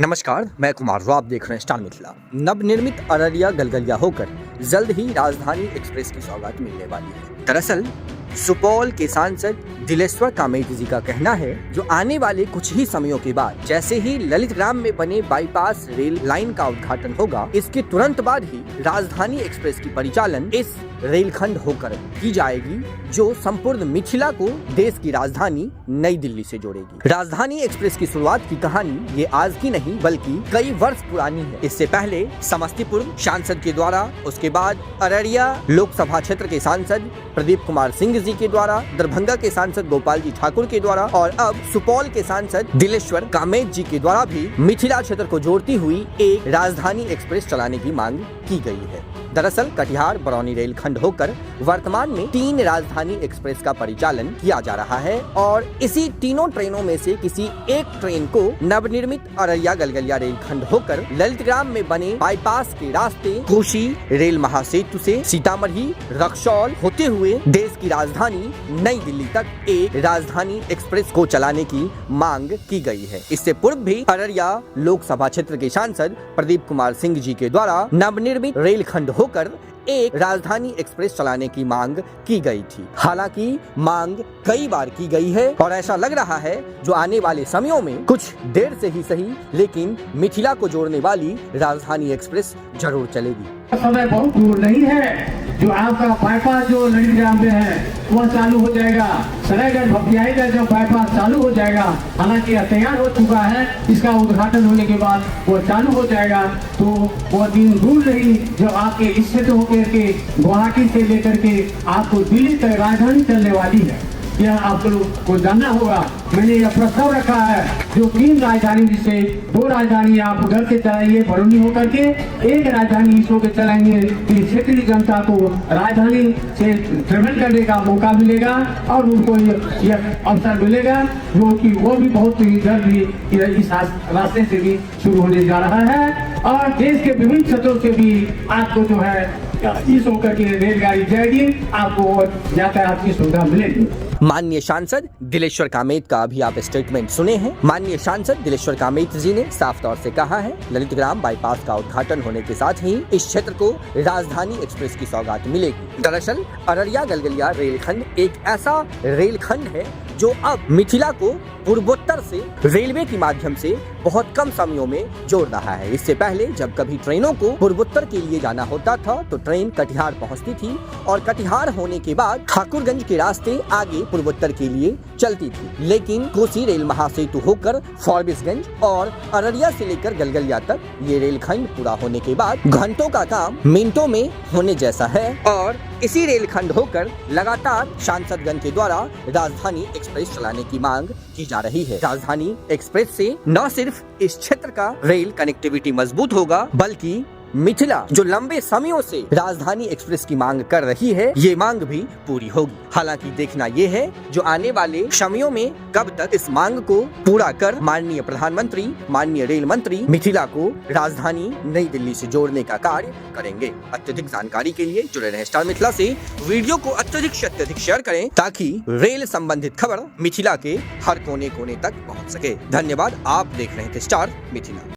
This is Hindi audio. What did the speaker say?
नमस्कार, मैं कुमार राव, आप देख रहे हैं स्टार मिथिला। नवनिर्मित अररिया गलगलिया होकर जल्द ही राजधानी एक्सप्रेस की सौगात मिलने वाली है। दरअसल सुपौल के सांसद दिलेश्वर कामेत जी का कहना है, जो आने वाले कुछ ही समयों के बाद जैसे ही ललित ग्राम में बने बाईपास रेल लाइन का उद्घाटन होगा, इसके तुरंत बाद ही राजधानी एक्सप्रेस की परिचालन इस रेलखंड होकर की जाएगी, जो संपूर्ण मिथिला को देश की राजधानी नई दिल्ली से जोड़ेगी। राजधानी एक्सप्रेस की शुरुआत की कहानी ये आज की नहीं बल्कि कई वर्ष पुरानी है। इससे पहले समस्तीपुर सांसद के द्वारा, उसके बाद अररिया लोकसभा क्षेत्र के सांसद प्रदीप कुमार सिंह जी के द्वारा, दरभंगा के सांसद गोपाल जी ठाकुर के द्वारा और अब सुपौल के सांसद दिलेश्वर कामेत जी के द्वारा भी मिथिला क्षेत्र को जोड़ती हुई एक राजधानी एक्सप्रेस चलाने की मांग की गई है। दरअसल कटिहार बरौनी रेलखंड होकर वर्तमान में 3 राजधानी एक्सप्रेस का परिचालन किया जा रहा है और इसी तीनों ट्रेनों में से किसी एक ट्रेन को नवनिर्मित अररिया गलगलिया रेलखंड होकर ललित ग्राम में बने बाईपास के रास्ते कोशी रेल महासेतु से सीतामढ़ी रक्सौल होते हुए देश की राजधानी नई दिल्ली तक एक राजधानी एक्सप्रेस को चलाने की मांग की गई है। इससे पूर्व भी अररिया लोकसभा क्षेत्र के सांसद प्रदीप कुमार सिंह जी के द्वारा नवनिर्मित रेलखंड होकर एक राजधानी एक्सप्रेस चलाने की मांग की गई थी। हालांकि मांग कई बार की गई है और ऐसा लग रहा है जो आने वाले समयों में कुछ देर से ही सही, लेकिन मिथिला को जोड़ने वाली राजधानी एक्सप्रेस जरूर चलेगी। समय बहुत दूर नहीं है, जो आपका बाईपास जो ललित ग्राम में है वह चालू हो जाएगा। सरायगढ़ भपटियाही का जो बाईपास चालू हो जाएगा, हालांकि यह तैयार हो चुका है, इसका उद्घाटन होने के बाद वो चालू हो जाएगा। तो वह दिन दूर नहीं जब आपके इस क्षेत्र होकर के गुवाहाटी से लेकर के आपको दिल्ली तक राजधानी चलने वाली है। यह आप लोग को जानना होगा। मैंने यह प्रस्ताव रखा है, जो 3 राजधानी से 2 राजधानी आप उधर से चलाएंगे बरौनी होकर के, एक राजधानी इस होकर चलाएंगे कि क्षेत्रीय जनता को राजधानी से ट्रेवल करने का मौका मिलेगा और उनको यह अवसर मिलेगा, जो कि वो भी बहुत ही जल्द ही इस रास्ते से भी शुरू होने जा रहा है और देश के विभिन्न क्षेत्रों से भी आपको जो है इस होकर के रेलगाड़ी जाएगी, आपको यातायात की सुविधा मिलेगी। माननीय सांसद दिलेश्वर कामेत का अभी आप स्टेटमेंट सुने हैं। माननीय सांसद दिलेश्वर कामेत जी ने साफ तौर से कहा है, ललित ग्राम बाईपास का उद्घाटन होने के साथ ही इस क्षेत्र को राजधानी एक्सप्रेस की सौगात मिलेगी। दरअसल अररिया गलगलिया रेलखंड एक ऐसा रेलखंड है जो अब मिथिला को पूर्वोत्तर से रेलवे के माध्यम से बहुत कम समयों में जोड़ रहा है। इससे पहले जब कभी ट्रेनों को पूर्वोत्तर के लिए जाना होता था तो ट्रेन कटिहार पहुंचती थी और कटिहार होने के बाद ठाकुरगंज के रास्ते आगे पूर्वोत्तर के लिए चलती थी, लेकिन कोसी रेल महासेतु होकर फॉरबिसगंज और अररिया से लेकर गलगलिया तक ये रेलखंड पूरा होने के बाद घंटों का काम मिनटों में होने जैसा है और इसी रेलखंड होकर लगातार सांसदगण के द्वारा राजधानी एक्सप्रेस चलाने की मांग की जा रही है। राजधानी एक्सप्रेस से न सिर्फ इस क्षेत्र का रेल कनेक्टिविटी मजबूत होगा, बल्कि मिथिला जो लंबे समयों से राजधानी एक्सप्रेस की मांग कर रही है, ये मांग भी पूरी होगी। हालांकि देखना ये है जो आने वाले समयों में कब तक इस मांग को पूरा कर माननीय प्रधानमंत्री, माननीय रेल मंत्री मिथिला को राजधानी नई दिल्ली से जोड़ने का कार्य करेंगे। अत्यधिक जानकारी के लिए जुड़े रहे स्टार मिथिला से। वीडियो को अत्यधिक से अत्यधिक शेयर करें ताकि रेल संबंधित खबर मिथिला के हर कोने कोने तक पहुँच सके। धन्यवाद। आप देख रहे थे स्टार मिथिला।